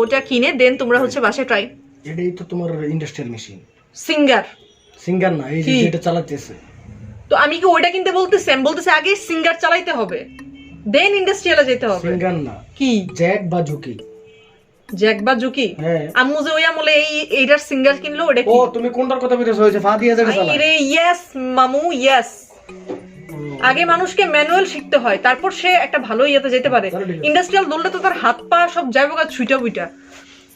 ওটা কিনে দেন তোমরা হচ্ছে বাসায় ট্রাই। এটাই তো তোমার ইন্ডাস্ট্রিয়াল মেশিন। সিঙ্গার না, এই যে যেটা চালাতেছে। তো আমি কি ওইটা কিনতে বলতেছি? আমি বলতেছি আগে সিঙ্গার চালাইতে হবে, দেন ইন্ডাস্ট্রিয়ালে যেতে হবে। সিঙ্গার না, কি জ্যাক বা ঝুঁকি। জ্যাক বা জুকি? হ্যাঁ। আম্মু যে ওই আমলে এইটার সিঙ্গার কিনলো, ওটা ও কি? তুমি কোনটার কথা বলতেছো? হয়েছে ফাদিয়া যেটা চালায়। আরে ইয়েস মামু, ইয়েস। আগে মানুষকে ম্যানুয়াল শিখতে হয়, তারপর সে একটা ভালো ইয়েতে যেতে পারে। ইন্ডাস্ট্রিয়াল দললে তো তার হাত পা সব যাইব গা ছুইটা বুইটা,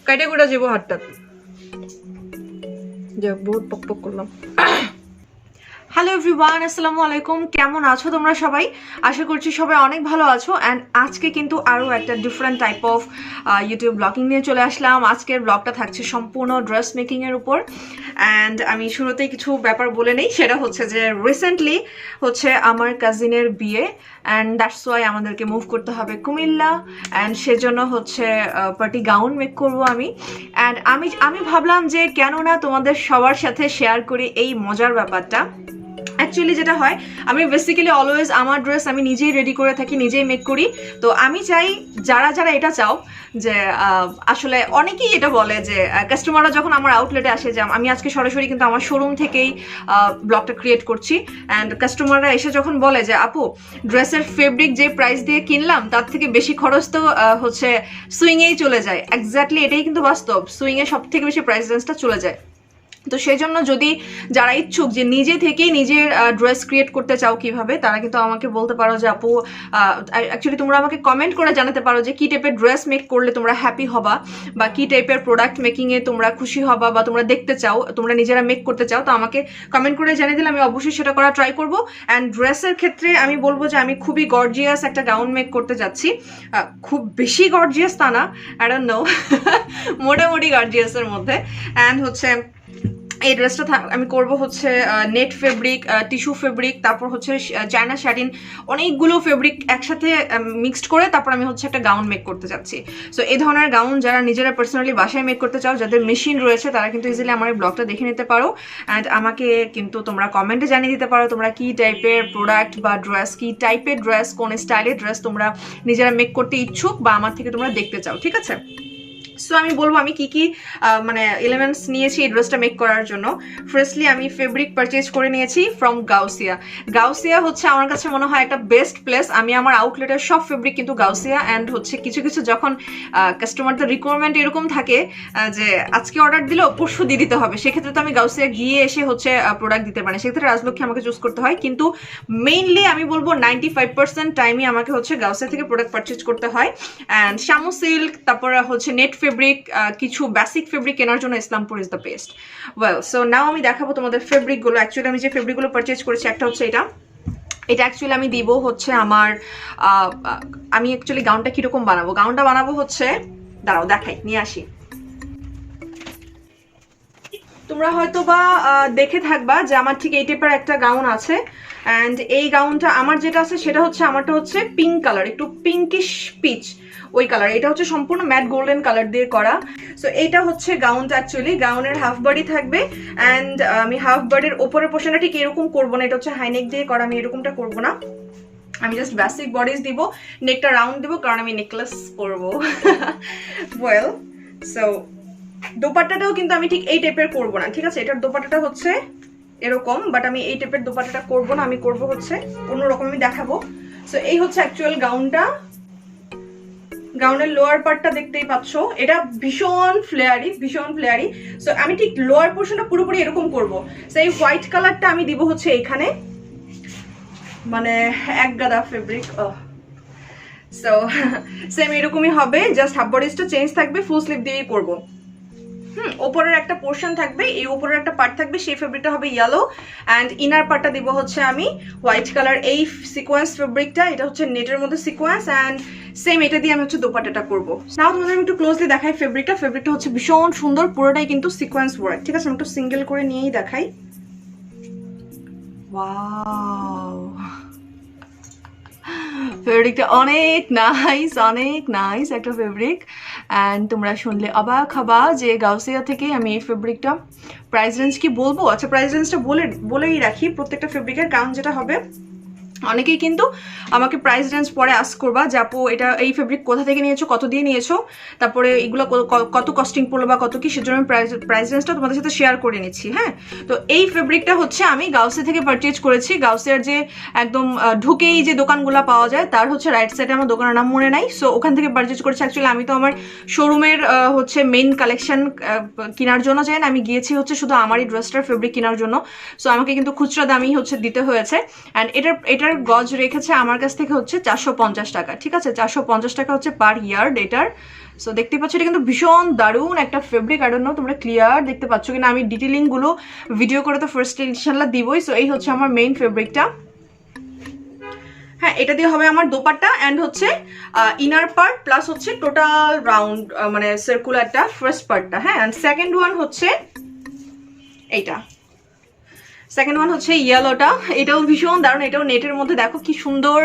কাইটা কুইটা যাবো হাতটা। যা বহুত পক পক করলাম। হ্যালো এভরিওয়ান, আসসালামু আলাইকুম। কেমন আছো তোমরা সবাই? আশা করছি সবাই অনেক ভালো আছো। অ্যান্ড আজকে কিন্তু আরও একটা different type of YouTube blogging নিয়ে চলে আসলাম। আজকের ব্লগটা থাকছে সম্পূর্ণ ড্রেস মেকিংয়ের উপর। অ্যান্ড আমি শুরুতেই কিছু ব্যাপার বলে নেই, সেটা হচ্ছে যে রিসেন্টলি হচ্ছে আমার কাজিনের বিয়ে, অ্যান্ড দ্যাটস ওয়াই আমাদেরকে মুভ করতে হবে কুমিল্লা। অ্যান্ড সেজন্য হচ্ছে পার্টি গাউন মেক করবো আমি। অ্যান্ড আমি ভাবলাম যে কেন না তোমাদের সবার সাথে শেয়ার করি এই মজার ব্যাপারটা। অ্যাকচুয়ালি যেটা হয়, আমি বেসিক্যালি অলওয়েজ আমার ড্রেস আমি নিজেই রেডি করে থাকি, নিজেই মেক করি। তো আমি চাই যারা যারা এটা চাও যে আসলে অনেকেই এটা বলে যে কাস্টমাররা যখন আমার আউটলেটে আসে, যে আমি আজকে সরাসরি কিন্তু আমার শোরুম থেকেই ব্লগটা ক্রিয়েট করছি। অ্যান্ড কাস্টমাররা এসে যখন বলে যে আপু ড্রেসের ফেব্রিক যে প্রাইস দিয়ে কিনলাম তার থেকে বেশি খরচ তো হচ্ছে সুইংয়েই চলে যায়। এক্স্যাক্টলি এটাই কিন্তু বাস্তব, সুইংয়ে সব থেকে বেশি প্রাইস রেঞ্জটা চলে যায়। তো সেই জন্য যদি যারা ইচ্ছুক যে নিজে থেকেই নিজের ড্রেস ক্রিয়েট করতে চাও কিভাবে, তারা কিন্তু আমাকে বলতে পারো যে আপু অ্যাকচুয়ালি তোমরা আমাকে কমেন্ট করে জানাতে পারো যে কী টাইপের ড্রেস মেক করলে তোমরা হ্যাপি হবা, বা কী টাইপের প্রোডাক্ট মেকিংয়ে তোমরা খুশি হবা, বা তোমরা দেখতে চাও, তোমরা নিজেরা মেক করতে চাও। তো আমাকে কমেন্ট করে জানিয়ে দিলে আমি অবশ্যই সেটা করা ট্রাই করবো। অ্যান্ড ড্রেসের ক্ষেত্রে আমি বলবো যে আমি খুবই গর্জিয়াস একটা গাউন মেক করতে যাচ্ছি। খুব বেশি গর্জিয়াস তা না, আই ডোন্ট নো, মোটামুটি গর্জিয়াসের মধ্যে। অ্যান্ড হচ্ছে এই ড্রেসটা আমি করব হচ্ছে নেট ফেব্রিক, টিস্যু ফেব্রিক, তারপর হচ্ছে চায়না শাটিন, অনেকগুলো ফেব্রিক একসাথে মিক্সড করে তারপর আমি হচ্ছে একটা গাউন মেক করতে যাচ্ছি। সো এই ধরনের গাউন যারা নিজেরা পার্সোনালি বাসায় মেক করতে চাও, যাদের মেশিন রয়েছে, তারা কিন্তু ইজিলি আমার এই ব্লগটা দেখে নিতে পারো। অ্যান্ড আমাকে কিন্তু তোমরা কমেন্টে জানিয়ে দিতে পারো তোমরা কী টাইপের প্রোডাক্ট বা ড্রেস, কী টাইপের ড্রেস, কোন স্টাইলের ড্রেস তোমরা নিজেরা মেক করতে ইচ্ছুক বা আমার থেকে তোমরা দেখতে চাও, ঠিক আছে? সো আমি বলবো আমি কি কি মানে এলিমেন্টস নিয়েছি এই ড্রেসটা মেক করার জন্য। ফার্স্টলি আমি ফেব্রিক পারচেজ করে নিয়েছি ফ্রম গাউসিয়া। গাউসিয়া হচ্ছে আমার কাছে মনে হয় একটা বেস্ট প্লেস। আমি আমার আউটলেটের সব ফেব্রিক কিন্তু গাউসিয়া। অ্যান্ড হচ্ছে কিছু কিছু যখন কাস্টমারদের রিকোয়ারমেন্ট এরকম থাকে যে আজকে অর্ডার দিলেও পরশু দিয়ে দিতে হবে, সেক্ষেত্রে তো আমি গাউসিয়া গিয়ে এসে হচ্ছে প্রোডাক্ট দিতে পারি, সেক্ষেত্রে রাজলক্ষ্মী আমাকে চুজ করতে হয়। কিন্তু মেইনলি আমি বলবো 95% টাইমই আমাকে হচ্ছে গাউসিয়া থেকে প্রোডাক্ট পারচেজ করতে হয়। অ্যান্ড শামু সিল্ক, তারপরে হচ্ছে নেট ফেব্রিক, কিছু বেসিক ফেব্রিক কেনার জন্য Islampur is the best. Well, so now আমি দেখাবো তোমাদের ফেব্রিকগুলো। অ্যাকচুয়ালি আমি যে ফেব্রিকগুলো পারচেজ করেছি, একটা হচ্ছে এটা অ্যাকচুয়ালি আমি দিব হচ্ছে আমার আমি অ্যাকচুয়ালি গাউনটা কীরকম বানাবো, গাউনটা বানাবো হচ্ছে, দাঁড়াও দেখাই, নিয়ে আসি। তোমরা হয়তো বা দেখে থাকবা যে আমার ঠিক এই টাইপের একটা গাউন আছে। অ্যান্ড এই গাউনটা আমার যেটা আছে সেটা হচ্ছে আমারটা হচ্ছে পিঙ্ক কালার, একটু পিঙ্কিশ পিচ ওই কালার। এটা হচ্ছে সম্পূর্ণ ম্যাট গোল্ডেন কালার দিয়ে করা। সো এইটা হচ্ছে গাউনটা। অ্যাকচুয়ালি গাউনের হাফ বডি থাকবে। অ্যান্ড আমি হাফ বডির ওপরের পোর্শনটা ঠিক এরকম করবো না, এটা হচ্ছে হাইনেক দিয়ে করা, আমি এরকমটা করবো না। আমি জাস্ট বেসিক বডিজ দিব, নেকটা রাউন্ড দিব কারণ আমি নেকলেস পরবো। ওয়েল, সো দোপাট্টাটাও কিন্তু আমি ঠিক এই টাইপের করবো না, ঠিক আছে? এটার দোপাট্টাটা হচ্ছে এরকম, বাট আমি এই টাইপের দোপাট্টাটা করবো না, আমি করবো হচ্ছে অন্যরকম, আমি দেখাবো। সো এই হচ্ছে অ্যাকচুয়াল গাউনটা। গাউনের লোয়ার পার্টটা দেখতেই পাচ্ছ, এটা ভীষণ ফ্লেয়ারি, ভীষণ ফ্লেয়ারি। সো আমি ঠিক লোয়ার পোর্শনটা পুরোপুরি এরকম করবো। সো এই হোয়াইট কালারটা আমি দিব হচ্ছে এখানে, মানে এক গাদা ফেব্রিক। সো সেম এরকমই হবে, জাস্ট হাফ বডিসটা চেঞ্জ থাকবে, ফুল স্লিভ দিয়েই করবো। ওপরের একটা পোর্শন থাকবে, এই উপরের একটা পার্ট থাকবে, সেই ফেব্রিকটা হবে ইয়েলো। অ্যান্ড ইনার পার্টটা দিব হচ্ছে আমি হোয়াইট কালার, এই সিকোয়েন্স ফেব্রিকটা, এটা হচ্ছে নেটের মধ্যে সিকোয়েন্স। অ্যান্ড সেম এটা দিয়ে আমি হচ্ছে দোপাট্টাটা করবো। নাও তোমাদের আমি একটু ক্লোজলি দেখাই ফেব্রিকটা। ফেব্রিকটা হচ্ছে ভীষণ সুন্দর, পুরোটাই কিন্তু সিকোয়েন্স ওয়ার্ক, ঠিক আছে? আমি একটু সিঙ্গেল করে নিয়েই দেখাই। ওয়াও, ফেব্রিকটা অনেক নাইস, অনেক নাইস একটা ফেব্রিক। অ্যান্ড তোমরা শুনলে অবাক হবা যে গাউসিয়া থেকে আমি এই ফেব্রিকটা, প্রাইস রেঞ্জ কি বলবো? আচ্ছা প্রাইস রেঞ্জটা বলেই রাখি প্রত্যেকটা ফেব্রিকের, কারণ যেটা হবে অনেকেই কিন্তু আমাকে প্রাইস রেঞ্জ পরে আস্ক করবা যে আপু এটা এই ফেব্রিক কোথা থেকে নিয়েছো, কত দিয়ে নিয়েছো, তারপরে এগুলো কত কস্টিং পড়লো বা কত কি, সেজন্য আমি প্রাইস রেঞ্জটা তোমাদের সাথে শেয়ার করে নিচ্ছি। হ্যাঁ, তো এই ফেব্রিকটা হচ্ছে আমি গাউসে থেকে পারচেজ করেছি। গাউসের যে একদম ঢুকেই যে দোকানগুলো পাওয়া যায় তার হচ্ছে রাইট সাইডে, আমার দোকানের নাম মনে নাই, সো ওখান থেকে পারচেজ করেছি। অ্যাকচুয়ালি আমি তো আমার শোরুমের হচ্ছে মেইন কালেকশন কেনার জন্য যাই না, আমি গিয়েছি হচ্ছে শুধু আমারই ড্রেসটার ফেব্রিক কেনার জন্য। সো আমাকে কিন্তু খুচরা দামই হচ্ছে দিতে হয়েছে। অ্যান্ড এটার গজ রেখেছে আমার কাছ থেকে হচ্ছে 450 টাকা। ঠিক আছে, 450 টাকা হচ্ছে পার ইয়ার্ড এটার। সো দেখতে পাচ্ছ এটা কিন্তু ভীষণ দারুণ একটা ফেব্রিক। আই ডোন্ট নো তোমরা ক্লিয়ার দেখতে পাচ্ছ কিনা, আমি ডিটেলিং গুলো ভিডিও করে তো ফার্স্টে ইনশাল্লাহ দিবই। সো এই হচ্ছে আমার মেইন ফেব্রিকটা। হ্যাঁ, এটা দিয়ে হবে আমার দোপাট্টা অ্যান্ড হচ্ছে ইনার পার্ট প্লাস হচ্ছে টোটাল রাউন্ড মানে সার্কুলারটা ফার্স্ট পার্টটা। হ্যাঁ, অ্যান্ড সেকেন্ড ওয়ান হচ্ছে এইটা, সেকেন্ড ওয়ান হচ্ছে ইয়েলোটা। এটাও ভীষণ দারুণ, এটাও নেটের মধ্যে দেখো কি সুন্দর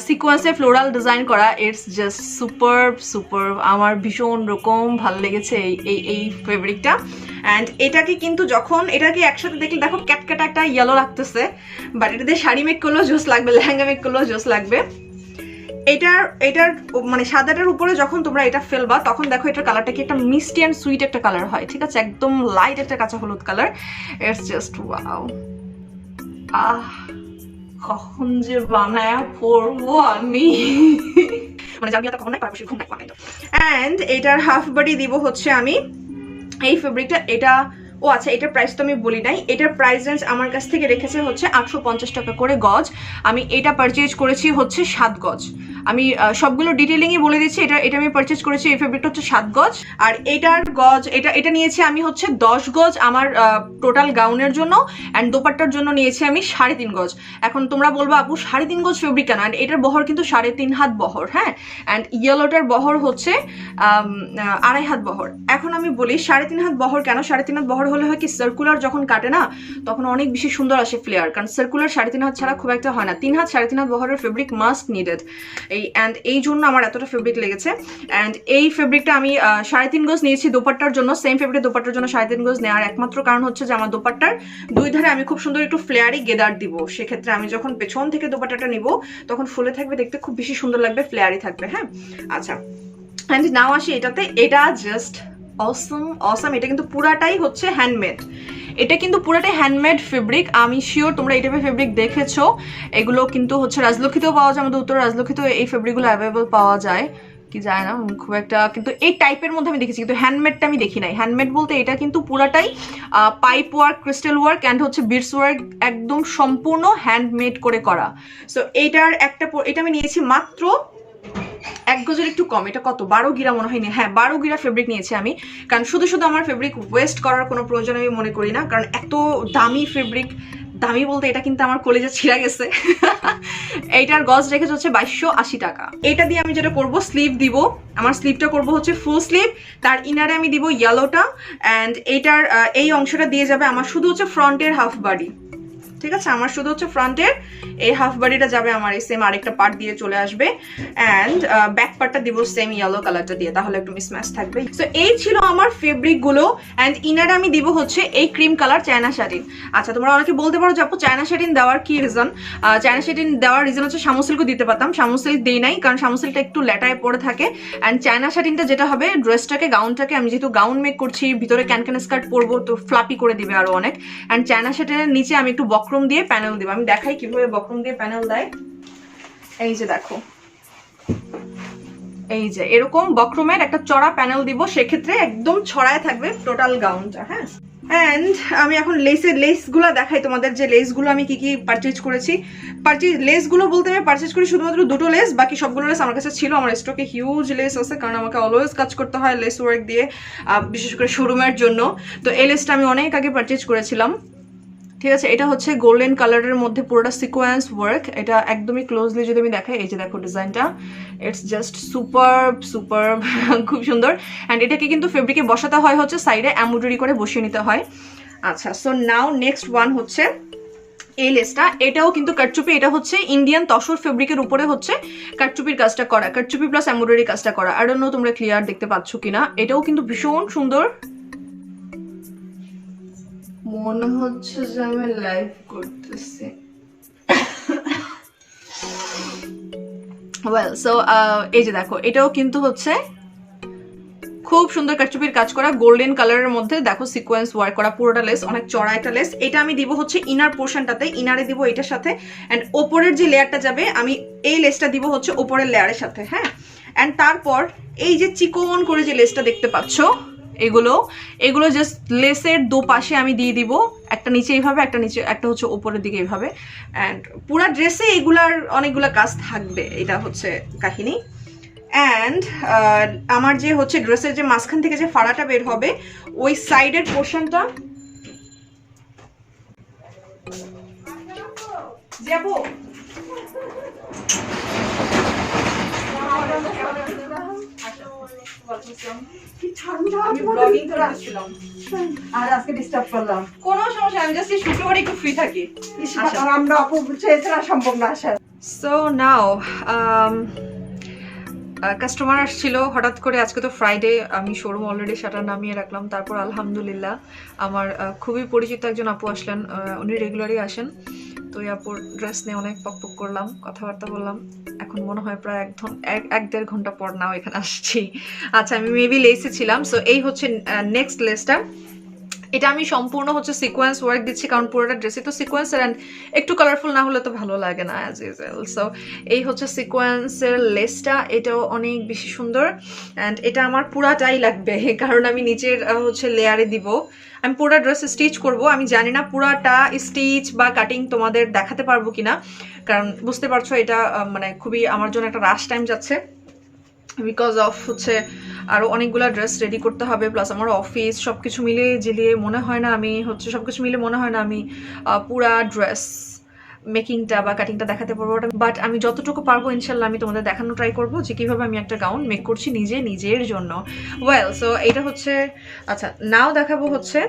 সিকোয়েন্সে ফ্লোরাল ডিজাইন করা। It's just super. আমার ভীষণ রকম ভালো লেগেছে এই ফেব্রিকটা। অ্যান্ড এটাকে কিন্তু যখন এটাকে একসাথে দেখলে দেখো ক্যাটক্যাটা একটা ইয়েলো লাগতেছে, বাট এটা দিয়ে শাড়ি মেক করলেও জোস লাগবে, লেহেঙ্গা মেক করলেও জোস লাগবে। এটার মানে সাদাটার উপরে যখন তোমরা এটা ফেলবা তখন দেখো এটার কালারটা কি একটা মিষ্টি অ্যান্ড সুইট একটা কালার হয়। ঠিক আছে, একদম লাইট একটা কাঁচা হলুদ কালার। It's just wow. কখন যে বানায়া পড়বো আমি, মানে জানি কখন নাই পারবো ঘুম নাই বানাইতো। অ্যান্ড এটার হাফ বডি দিব হচ্ছে আমি এই ফেব্রিকটা। এটা ও আচ্ছা, এটার প্রাইস তো আমি বলি নাই। এটার প্রাইস রেঞ্জ আমার কাছ থেকে রেখেছে হচ্ছে 850 টাকা করে গজ। আমি এটা পারচেজ করেছি হচ্ছে 7 গজ। আমি সবগুলো ডিটেলিংই বলে দিচ্ছি। এটা আমি পারচেজ করেছি, এই ফেব্রিকটা হচ্ছে 7 গজ। আর এটার গজ এটা নিয়েছি আমি হচ্ছে 10 গজ আমার টোটাল গাউনের জন্য, অ্যান্ড দোপাট্টার জন্য নিয়েছি আমি 3.5 গজ। এখন তোমরা বলবো আপু 3.5 গজ ফেব্রিক কেন? অ্যান্ড এটার বহর কিন্তু 3.5 হাত বহর। হ্যাঁ, অ্যান্ড ইয়েলোটার বহর হচ্ছে 2.5 হাত বহর। এখন আমি বলি 3.5 হাত বহর কেন? 3.5 হাত বহর হলে হয় কি, সার্কুলার যখন কাটে না তখন অনেক বেশি সুন্দর আসে ফ্লেয়ার, কারণ সার্কুলার 3.5 হাত ছাড়া খুব একটা হয় না। 3 হাত 3.5 হাত বহরের ফেব্রিক মাস্ট নিডেড। এই জন্য আমার এতটা ফেব্রিক লেগেছে। অ্যান্ড এই ফেব্রিকটা আমি 3.5 গজ নিয়েছি দোপাট্টার জন্য। সেম ফেব্রিক দোপাট্টার জন্য 3.5 গজ নেওয়ার একমাত্র কারণ হচ্ছে যে আমার দোপাট্টার দুই ধারে আমি খুব সুন্দর একটু ফ্লেয়ারি গেদার দিব। সেক্ষেত্রে আমি যখন পেছন থেকে দোপাট্টাটা নিব তখন ফুলে থাকবে, দেখতে খুব বেশি সুন্দর লাগবে, ফ্লেয়ারি থাকবে। হ্যাঁ, আচ্ছা, অ্যান্ড নাও আসি এটাতে। এটা জাস্ট অসম। এটা কিন্তু পুরাটাই হচ্ছে হ্যান্ডমেড। এটা কিন্তু পুরাটাই হ্যান্ডমেড ফেব্রিক। আমি শিওর তোমরা এই টাইপের ফেব্রিক দেখেছো। এগুলো কিন্তু হচ্ছে রাজলক্ষীতেও পাওয়া যায়, আমাদের উত্তর রাজলক্ষীতেও এই ফেব্রিকগুলো অ্যাভেলেবল পাওয়া যায় কি যায় না খুব একটা, কিন্তু এই টাইপের মধ্যে আমি দেখেছি, কিন্তু হ্যান্ডমেডটা আমি দেখি নাই। হ্যান্ডমেড বলতে এটা কিন্তু পুরাটাই pipe work, crystal work and হচ্ছে বিডস ওয়ার্ক, একদম সম্পূর্ণ হ্যান্ডমেড করে করা। সো এটা আমি নিয়েছি মাত্র 1 গজের একটু কম। এটা কত, 12 গিরা মনে হয়নি। হ্যাঁ, 12 গিরা ফেব্রিক নিয়েছি আমি, কারণ শুধু আমার ফেব্রিক ওয়েস্ট করার কোনো প্রয়োজন আমি মনে করি না, কারণ এত দামি ফেব্রিক, দামি বলতে এটা কিন্তু আমার কলেজে ছিঁড়া গেছে। এইটার গজ রেখেছে হচ্ছে 2280 টাকা। এটা দিয়ে আমি যেটা করব, স্লিভ দিব। আমার স্লিভটা করব হচ্ছে ফুল স্লিভ, তার ইনারে আমি দিব ইয়েলোটা, অ্যান্ড এইটার এই অংশটা দিয়ে যাবে আমার শুধু হচ্ছে ফ্রন্টের হাফ বডি। ঠিক আছে, আমার শুধু হচ্ছে ফ্রন্টের এই হাফ বডিটা যাবে আমার এই সেম আরেকটা পার্ট দিয়ে চলে আসবে, অ্যান্ড ব্যাক পার্টটা দিব সেম ইয়েলো কালারটা দিয়ে, তাহলে একটু মিসম্যাচ থাকবে। সো এই ছিল আমার ফেব্রিক গুলো। অ্যান্ড ইনারে আমি দিব হচ্ছে এই ক্রিম কালার চায়না শাটিন। আচ্ছা, তোমরা অনেকে বলতে পারো যে আপু চায়না শাটিন দেওয়ার কি রিজন? চায়না শাটিন দেওয়ার রিজন হচ্ছে শামু সিল্কও দিতে পারতাম, শামু সিল্ক দেই নাই, কারণ শামু সিল্কটা একটু ল্যাটায় পড়ে থাকে। অ্যান্ড চায়না শাটিনটা যেটা হবে, ড্রেসটাকে গাউনটাকে, আমি যেহেতু গাউন মেক করছি, ভিতরে ক্যানক্যান স্কার্ট পরবো, তো ফ্লাপি করে দিবে আরো অনেক। অ্যান্ড চায়না শাটিনের নিচে আমি একটু বক্রম দিয়ে প্যানেল দিব। আমি দেখাই কিভাবে বক্রম দিয়ে প্যানেল দেয়। এই যে দেখো, এই যে এরকম বক্রমের একটা চড়া প্যানেল দিব, সেক্ষেত্রে একদম ছড়ায় থাকবে টোটাল গাউনটা। হ্যাঁ, অ্যান্ড আমি এখন লেসগুলো দেখাই তোমাদের, যে লেসগুলো আমি কি পারচেজ করেছি। লেসগুলো বলতে আমি পারচেজ করি শুধুমাত্র 2টো লেস, বাকি সবগুলো লেস আমার কাছে ছিল। আমার স্টকে হিউজ লেস আছে, কারণ আমাকে অলওয়েজ কাজ করতে হয় লেস ওয়ার্ক দিয়ে, বিশেষ করে শোরুমের জন্য। তো এই লেসটা আমি অনেক আগে পারচেজ করেছিলাম। ঠিক আছে, এটা হচ্ছে গোল্ডেন কালারের মধ্যে পুরোটা সিকোয়েন্স ওয়ার্ক। এটা একদমই ক্লোজলি যদি আমি দেখাই, এই যে দেখো ডিজাইনটা, ইটস জাস্ট সুপার খুব সুন্দর। অ্যান্ড এটাকে কিন্তু ফেব্রিকে বসাতে হয় হচ্ছে সাইডে এমব্রয়ডারি করে বসিয়ে নিতে হয়। আচ্ছা, সো নাও নেক্সট ওয়ান হচ্ছে এই লেসটা। এটাও কিন্তু কাটচুপি, এটা হচ্ছে ইন্ডিয়ান তসর ফেব্রিকের উপরে হচ্ছে কাটচুপির কাজটা করা, কাটচুপি প্লাস এমব্রয়ডারি কাজটা করা। আই ডোন্ট নো তোমরা ক্লিয়ার দেখতে পাচ্ছ কিনা। এটাও কিন্তু ভীষণ সুন্দর। মনে হচ্ছে যে আমি লাইভ করতেছি। ওয়েল সো এই যে দেখো এটাও কিন্তু হচ্ছে খুব সুন্দর কারচুপির কাজ করা গোল্ডেন কালারের মধ্যে দেখো সিকোয়েন্স ওয়ার্ক করা পুরোটা লেস, অনেক চড়া একটা লেস। এটা আমি দিব হচ্ছে ইনার পোর্শনটাতে, ইনারে দিব এটার সাথে, অ্যান্ড ওপরের যে লেয়ারটা যাবে আমি এই লেসটা দিব হচ্ছে ওপরের লেয়ারের সাথে, হ্যাঁ। অ্যান্ড তারপর এই যে চিকন করে যে লেসটা দেখতে পাচ্ছ এগুলো জাস্ট লেসের দুপাশে আমি দিয়ে দিব, একটা নিচে এইভাবে, একটা নিচে, একটা হচ্ছে ওপরের দিকে এইভাবে। অ্যান্ড পুরা ড্রেসে এগুলার অনেকগুলো কাজ থাকবে, এটা হচ্ছে কাহিনী। অ্যান্ড আমার যে হচ্ছে ড্রেসের যে মাঝখান থেকে যে ফাড়াটা বের হবে ওই সাইডের পোর্শনটা যাবো আর আজকে ডিস্টার্ব করলাম। কোনো সমস্যা, আমি জাস্ট শুক্রবারে একটু ফ্রি থাকি। আর আমরা আপু বলছে এছাড়া সম্ভব না আসার। সো নাও কাস্টমার আসছিল হঠাৎ করে, আজকে তো ফ্রাইডে, আমি শোরুম অলরেডি শাটার নামিয়ে রাখলাম। তারপর আলহামদুলিল্লাহ আমার খুবই পরিচিত একজন আপু আসলেন, উনি রেগুলারই আসেন। তো এই আপুর ড্রেস নিয়ে অনেক পক করলাম, কথাবার্তা বললাম। এখন মনে হয় প্রায় এক দেড় ঘন্টা পর নাও এখানে আসছি। আচ্ছা আমি মেবি লেসে ছিলাম। সো এই হচ্ছে নেক্সট লেসটা, এটা আমি সম্পূর্ণ হচ্ছে সিকোয়েন্স ওয়ার্ক দিচ্ছি, কারণ পুরোটা ড্রেসে তো সিকোয়েন্সের, অ্যান্ড একটু কালারফুল না হলে তো ভালো লাগে না অ্যাজ ইউজুয়াল। সো এই হচ্ছে সিকোয়েন্সের লেসটা, এটাও অনেক বেশি সুন্দর। অ্যান্ড এটা আমার পুরাটাই লাগবে, কারণ আমি নিচের হচ্ছে লেয়ারে দিব। আমি পুরো ড্রেস স্টিচ করব, আমি জানি না পুরাটা স্টিচ বা কাটিং তোমাদের দেখাতে পারবো কিনা, কারণ বুঝতে পারছো এটা মানে খুবই আমার জন্য একটা রাশ টাইম যাচ্ছে, বিকজ অফ হচ্ছে আরও অনেকগুলো ড্রেস রেডি করতে হবে, প্লাস আমার অফিস, সব কিছু মিলে ঝিলিয়ে মনে হয় না আমি হচ্ছে পুরা ড্রেস মেকিংটা বা কাটিংটা দেখাতে পারবো। বাট আমি যতটুকু পারবো ইনশাল্লাহ আমি তোমাদের দেখানো ট্রাই করবো যে কীভাবে আমি একটা গাউন মেক করছি নিজের জন্য। ওয়েল সো এটা হচ্ছে, আচ্ছা নাও দেখাবো হচ্ছে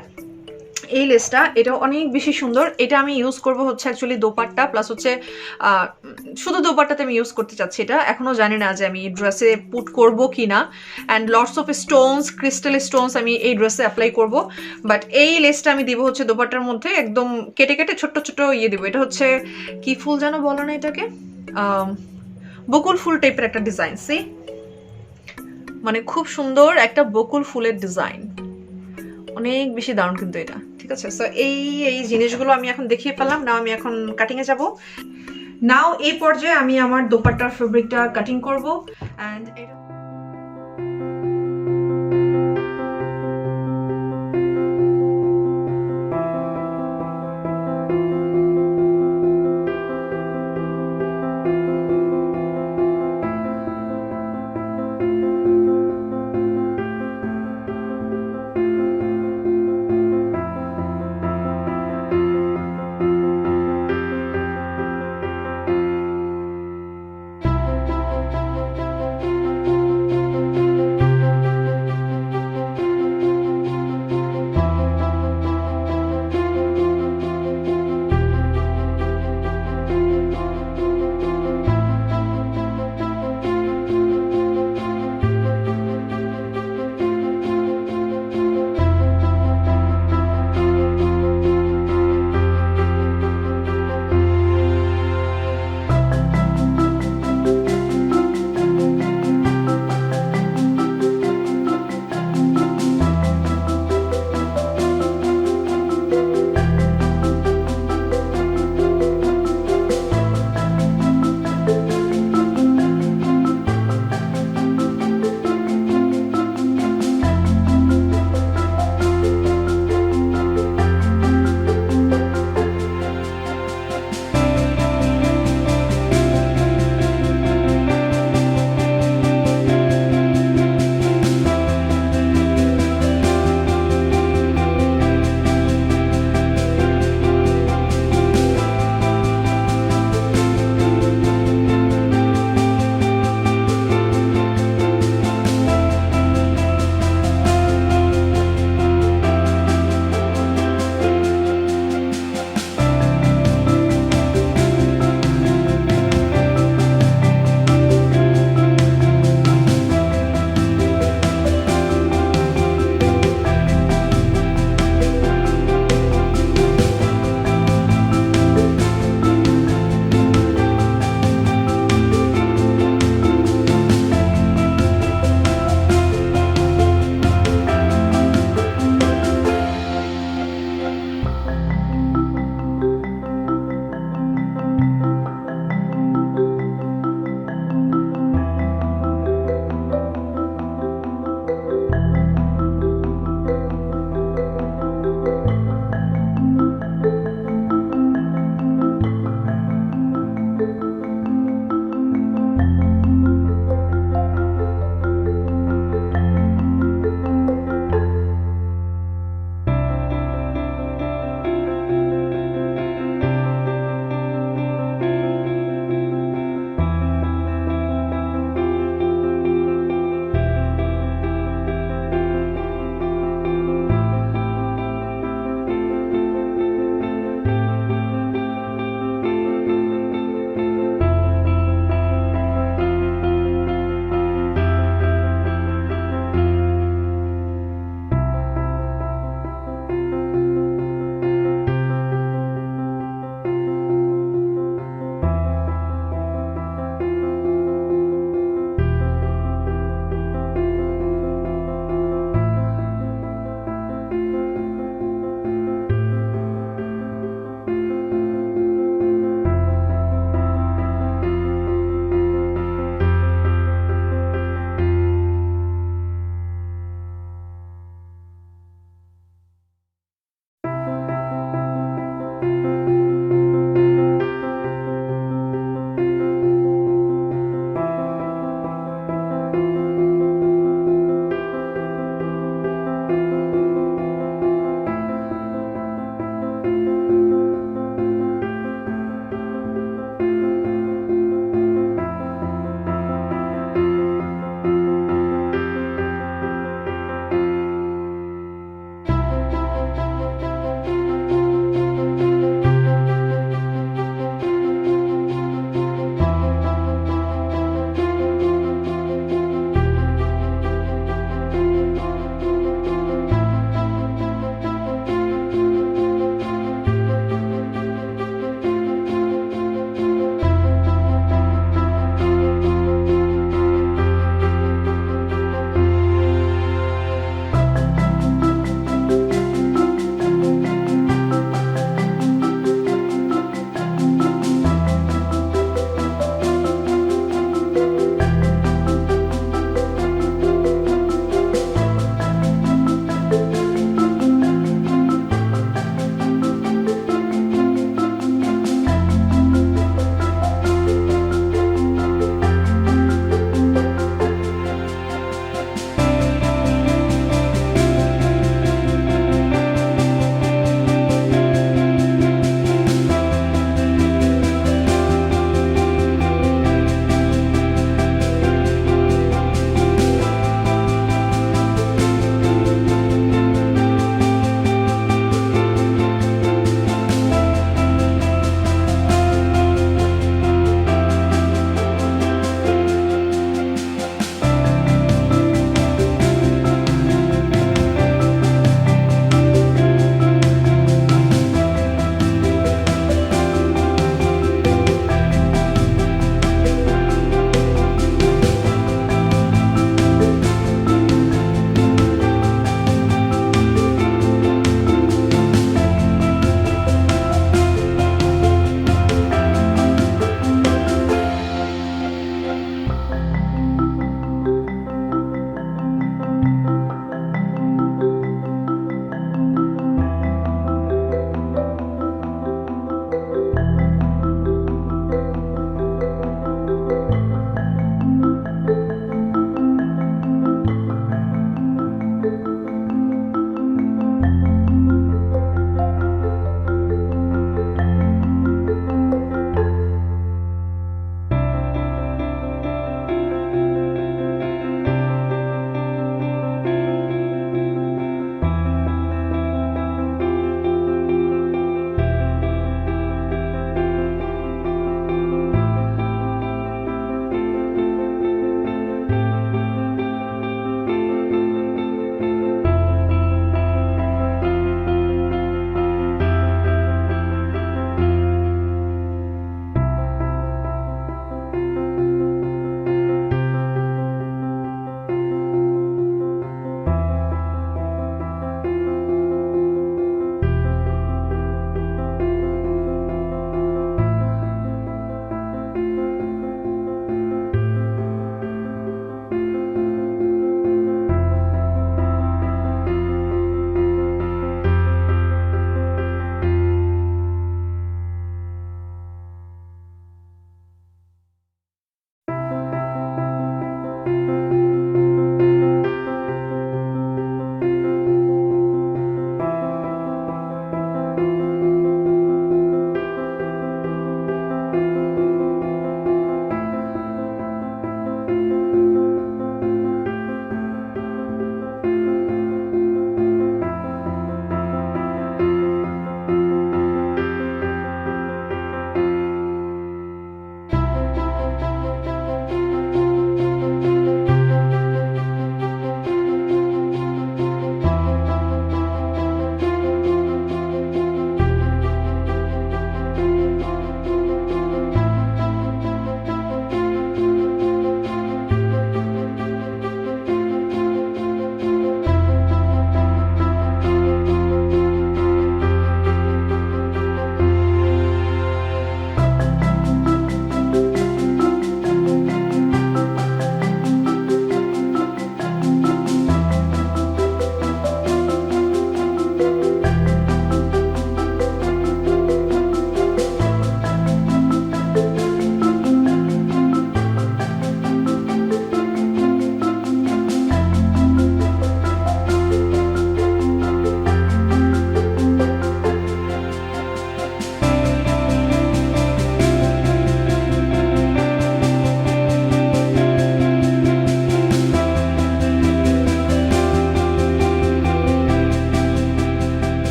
এই লেসটা, এটা অনেক বেশি সুন্দর। এটা আমি ইউজ করব হচ্ছে অ্যাকচুয়ালি দোপাট্টা, প্লাস হচ্ছে শুধু দোপাট্টাতে আমি ইউজ করতে চাচ্ছি। এটা এখনও জানি না যে আমি ড্রেসে পুট করব কি না। And lots of Stones, crystal Stones আমি এই ড্রেসে অ্যাপ্লাই করব। বাট এই লেসটা আমি দিব হচ্ছে দোপাট্টার মধ্যে, একদম কেটে কেটে ছোট্ট ছোট্ট ইয়ে দিব। এটা হচ্ছে কি ফুল যেন বলো না এটাকে, বকুল ফুল টাইপের একটা ডিজাইন, সি মানে খুব সুন্দর একটা বকুল ফুলের ডিজাইন, অনেক বেশি দারুণ কিন্তু এটা। ঠিক আছে, সো এই জিনিসগুলো আমি এখন দেখিয়ে ফেললাম। নাও আমি এখন কাটিংয়ে যাব। নাও এই পর্যায়ে আমি আমার দোপাট্টার ফেব্রিকটা কাটিং করব। অ্যান্ড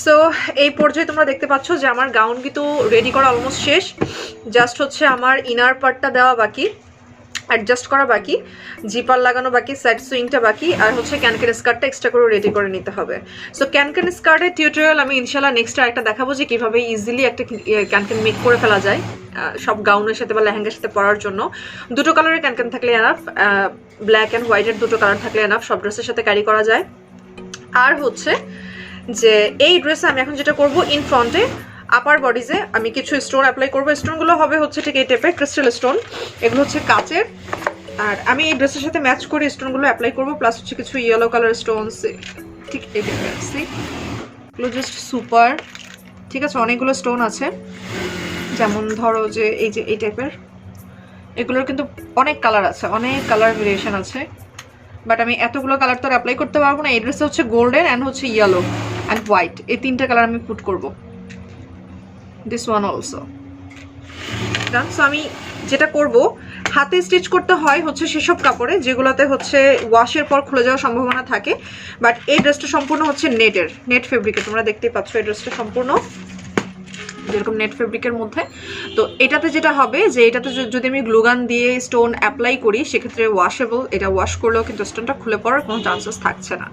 সো এই পর্যায়ে তোমরা দেখতে পাচ্ছ যে আমার গাউন কিন্তু রেডি করা অলমোস্ট শেষ। জাস্ট হচ্ছে আমার ইনার পার্টটা দেওয়া বাকি, অ্যাডজাস্ট করা বাকি, জিপার লাগানো বাকি, সাইড সুইংটা বাকি, আর হচ্ছে ক্যানকেন স্কার্টটা এক্সট্রা করে রেডি করে নিতে হবে। সো ক্যানকেন স্কার্টের টিউটোরিয়াল আমি ইনশাল্লাহ নেক্সট একটা দেখাবো যে কীভাবে ইজিলি একটা ক্যানকেন মেক করে ফেলা যায় সব গাউনের সাথে বা লেহেঙ্গার সাথে পরার জন্য। দুটো কালারের ক্যানকেন থাকলে এনাফ, ব্ল্যাক অ্যান্ড হোয়াইটের দুটো কালার থাকলে এনাফ, সব ড্রেসের সাথে ক্যারি করা যায়। আর হচ্ছে যে এই ড্রেসে আমি এখন যেটা করব, ইন ফ্রন্টে আপার বডিজে আমি কিছু স্টোন অ্যাপ্লাই করবো। স্টোনগুলো হবে হচ্ছে ঠিক এই টাইপের ক্রিস্টাল স্টোন, এগুলো হচ্ছে কাচের। আর আমি এই ড্রেসের সাথে ম্যাচ করে স্টোনগুলো অ্যাপ্লাই করবো, প্লাস হচ্ছে কিছু ইয়েলো কালার স্টোনস, ঠিক এই টাইপের। এগুলো জাস্ট সুপার, ঠিক আছে। অনেকগুলো স্টোন আছে, যেমন ধরো যে এই টাইপের, এগুলোর কিন্তু অনেক কালার আছে, অনেক কালার ভেরিয়েশন আছে, বাট আমি এতগুলো কালার তো অ্যাপ্লাই করতে পারবো না। এই ড্রেসটা হচ্ছে গোল্ডেন অ্যান্ড হচ্ছে ইয়েলো অ্যান্ড হোয়াইট, এই তিনটা কালার আমি পুট করবো। This one also done. So আমি যেটা করব, হাতে স্টিচ করতে হয় হচ্ছে সেসব কাপড়ে যেগুলোতে হচ্ছে ওয়াশের পর খুলে যাওয়ার সম্ভাবনা থাকে, বাট এই ড্রেসটা সম্পূর্ণ হচ্ছে নেট ফেব্রিকের। তোমরা দেখতেই পাচ্ছ এই ড্রেসটা সম্পূর্ণ যেরকম নেট ফেব্রিকের মধ্যে। তো এটাতে যেটা হবে যে এটাতে যদি আমি গ্লুগান দিয়ে স্টোন অ্যাপ্লাই করি সেক্ষেত্রে ওয়াশেবল, এটা ওয়াশ করলেও কিন্তু স্টোনটা খুলে পড়ার কোনো চান্সেস থাকছে না।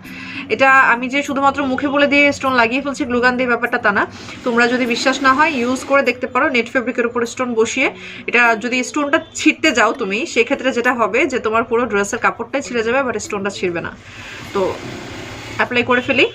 এটা আমি যে শুধুমাত্র মুখে বলে দিয়ে স্টোন লাগিয়ে ফেলছি গ্লুগান দিয়ে, ব্যাপারটা তা না। তোমরা যদি বিশ্বাস না হয় ইউজ করে দেখতে পারো, নেট ফেব্রিকের উপর স্টোন বসিয়ে। এটা যদি স্টোনটা ছিঁড়তে যাও তুমি, সেক্ষেত্রে যেটা হবে যে তোমার পুরো ড্রেসের কাপড়টাই ছিঁড়ে যাবে, বাট স্টোনটা ছিঁড়বে না। তো অ্যাপ্লাই করে ফেলি।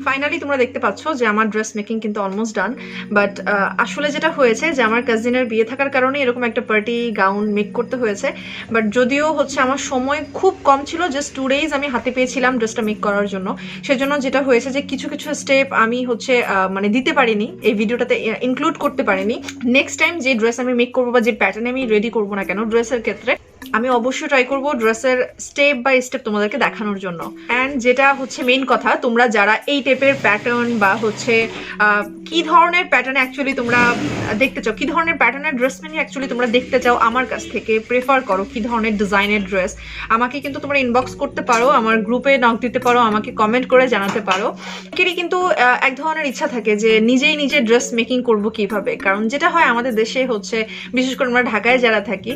ফাইনালি তোমরা দেখতে পাচ্ছ যে আমার ড্রেস মেকিং কিন্তু অলমোস্ট ডান। বাট আসলে যেটা হয়েছে যে আমার কাজিনের বিয়ে থাকার কারণে এরকম একটা পার্টি গাউন মেক করতে হয়েছে। বাট যদিও হচ্ছে আমার সময় খুব কম ছিল, জাস্ট 2 days আমি হাতে পেয়েছিলাম ড্রেসটা মেক করার জন্য। সেজন্য যেটা হয়েছে যে কিছু কিছু স্টেপ আমি হচ্ছে মানে দিতে পারিনি, এই ভিডিওটাতে ইনক্লুড করতে পারিনি। নেক্সট টাইম যে ড্রেস আমি মেক করবো বা যে প্যাটার্নে আমি রেডি করবো না কেন ড্রেসের ক্ষেত্রে, আমি অবশ্যই ট্রাই করবো ড্রেসের স্টেপ বাই স্টেপ তোমাদেরকে দেখানোর জন্য। অ্যান্ড যেটা হচ্ছে মেইন কথা, তোমরা যারা এই টাইপের প্যাটার্ন বা হচ্ছে কি ধরনের প্যাটার্ন অ্যাকচুয়ালি তোমরা দেখতে চাও, কি ধরনের প্যাটার্নের ড্রেস মানে অ্যাকচুয়ালি তোমরা দেখতে চাও আমার কাছ থেকে, প্রেফার করো কি ধরনের ডিজাইনের ড্রেস, আমাকে কিন্তু তোমরা ইনবক্স করতে পারো, আমার গ্রুপে নক দিতে পারো, আমাকে কমেন্ট করে জানাতে পারো। কেরি কিন্তু এক ধরনের ইচ্ছা থাকে যে নিজেই নিজে ড্রেস মেকিং করব কিভাবে। কারণ যেটা হয় আমাদের দেশে হচ্ছে, বিশেষ করে আমরা ঢাকায় যারা থাকি,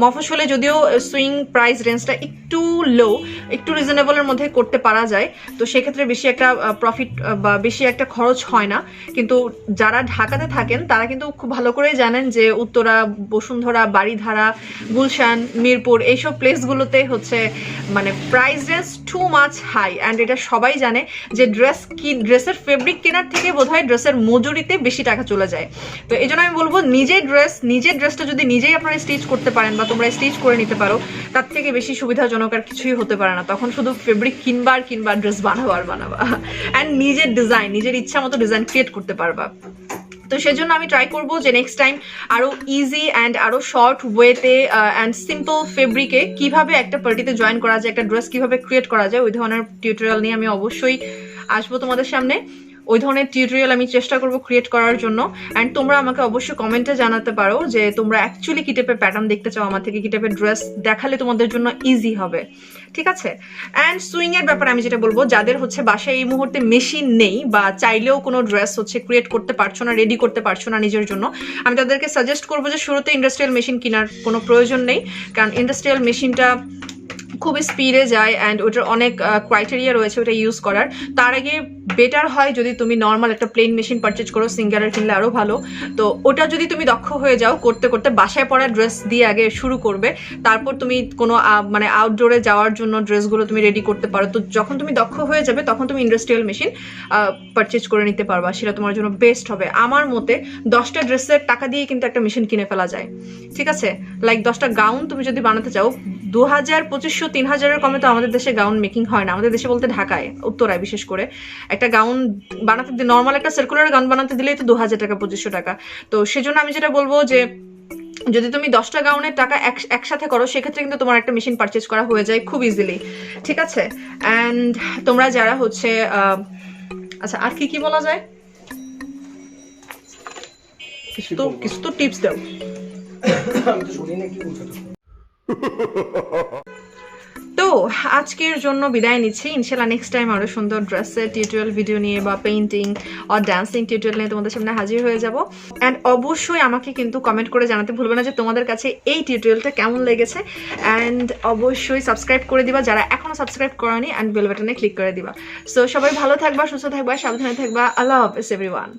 মফস্বলে যদিও যদিও সুইং প্রাইস রেঞ্জটা একটু লো, একটু রিজনেবলের মধ্যে করতে পারা যায়, তো সেক্ষেত্রে বেশি একটা প্রফিট বা বেশি একটা খরচ হয় না। কিন্তু যারা ঢাকাতে থাকেন তারা কিন্তু খুব ভালো করেই জানেন যে উত্তরা, বসুন্ধরা, বাড়িধারা, গুলশান, মিরপুর এইসব প্লেসগুলোতে হচ্ছে মানে price range too much high. And এটা সবাই জানে যে ড্রেসের ফেব্রিক কেনার থেকে বোধহয় ড্রেসের মজুরিতে বেশি টাকা চলে যায়। তো এই জন্য আমি বলবো নিজের ড্রেসটা যদি নিজেই আপনারা স্টিচ করতে পারেন বা তোমরা স্টিচ করে নিতে পারো, তার থেকে বেশি সুবিধাজনক আর কিছুই হতে পারে না। তখন শুধু ফেব্রিক কিনবা ড্রেস বানাবা অ্যান্ড নিজের ডিজাইন, নিজের ইচ্ছা মতো ডিজাইন ক্রিয়েট করতে পারবা। তো সেজন্য আমি ট্রাই করবো যে নেক্সট টাইম আরও ইজি অ্যান্ড আরও শর্ট ওয়েতে অ্যান্ড সিম্পল ফেব্রিকে কিভাবে একটা পার্টিতে জয়েন করা যায়, একটা ড্রেস কিভাবে ক্রিয়েট করা যায়, ওই ধরনের টিউটোরিয়াল নিয়ে আমি অবশ্যই আসবো তোমাদের সামনে। ওই ধরনের টিউটোরিয়াল আমি চেষ্টা করবো ক্রিয়েট করার জন্য। অ্যান্ড তোমরা আমাকে অবশ্যই কমেন্টে জানাতে পারো যে তোমরা অ্যাকচুয়ালি কী টাইপের প্যাটার্ন দেখতে চাও আমার থেকে, কী টাইপের ড্রেস দেখালে তোমাদের জন্য ইজি হবে, ঠিক আছে? অ্যান্ড সুইংয়ের ব্যাপারে আমি যেটা বলবো, যাদের হচ্ছে বাসায় এই মুহূর্তে মেশিন নেই বা চাইলেও কোনো ড্রেস হচ্ছে ক্রিয়েট করতে পারছো না, রেডি করতে পারছো না নিজের জন্য, আমি তাদেরকে সাজেস্ট করবো যে শুরুতে ইন্ডাস্ট্রিয়াল মেশিন কেনার কোনো প্রয়োজন নেই। কারণ ইন্ডাস্ট্রিয়াল মেশিনটা খুবই স্পিডে যায় অ্যান্ড ওটার অনেক ক্রাইটেরিয়া রয়েছে ওটা ইউজ করার। তার আগে বেটার হয় যদি তুমি নর্মাল একটা প্লেন মেশিন পারচেজ করো, সিঙ্গারের কিনলে আরও ভালো। তো ওটা যদি তুমি দক্ষ হয়ে যাও, করতে করতে বাসায় পরা ড্রেস দিয়ে আগে শুরু করবে, তারপর তুমি কোনো মানে আউটডোরে যাওয়ার জন্য ড্রেসগুলো তুমি রেডি করতে পারো। তো যখন তুমি দক্ষ হয়ে যাবে তখন তুমি ইন্ডাস্ট্রিয়াল মেশিন পারচেজ করে নিতে পারবা, সেটা তোমার জন্য বেস্ট হবে। আমার মতে 10টা ড্রেসের টাকা দিয়ে কিন্তু একটা মেশিন কিনে ফেলা যায়, ঠিক আছে? লাইক 10টা গাউন তুমি যদি বানাতে চাও, 2000, 2500, 3000-এর কমে তো আমাদের দেশে গাউন মেকিং হয় না। আমাদের দেশে বলতে ঢাকায়, উত্তরায় বিশেষ করে একটা গাউন বানাতে, নর্মাল একটা সার্কুলার গাউন বানাতে দিলেই তো 2000 টাকা, 2500 টাকা। তো সেজন্য আমি যেটা বলবো যে যদি তুমি 10টা গাউনের টাকা একসাথে করো, সেক্ষেত্রে কিন্তু তোমার একটা মেশিন পারচেজ করা হয়ে যায় খুব ইজিলি, ঠিক আছে? অ্যান্ড তোমরা যারা হচ্ছে আচ্ছা আর কি বলা যায়, কিছু তো টিপস দাও। আমি তো শুনি না কি বলছো। তো আজকের জন্য বিদায় নিচ্ছি। ইনশাল্লাহ নেক্সট টাইম আরও সুন্দর ড্রেসের টিউটোরিয়াল ভিডিও নিয়ে বা পেইন্টিং আর ডান্সিং টিউটোরিয়াল নিয়ে তোমাদের সামনে হাজির হয়ে যাব। অ্যান্ড অবশ্যই আমাকে কিন্তু কমেন্ট করে জানাতে ভুলবে না যে তোমাদের কাছে এই টিউটোরিয়ালটা কেমন লেগেছে। অ্যান্ড অবশ্যই সাবস্ক্রাইব করে দিবা যারা এখনও সাবস্ক্রাইব করনি, অ্যান্ড বেল বাটনে ক্লিক করে দিবা। সো সবাই ভালো থাকবা, সুস্থ থাকবা, সাবধানে থাকবা। আল্লাহ হাফেজ এভরিওয়ান।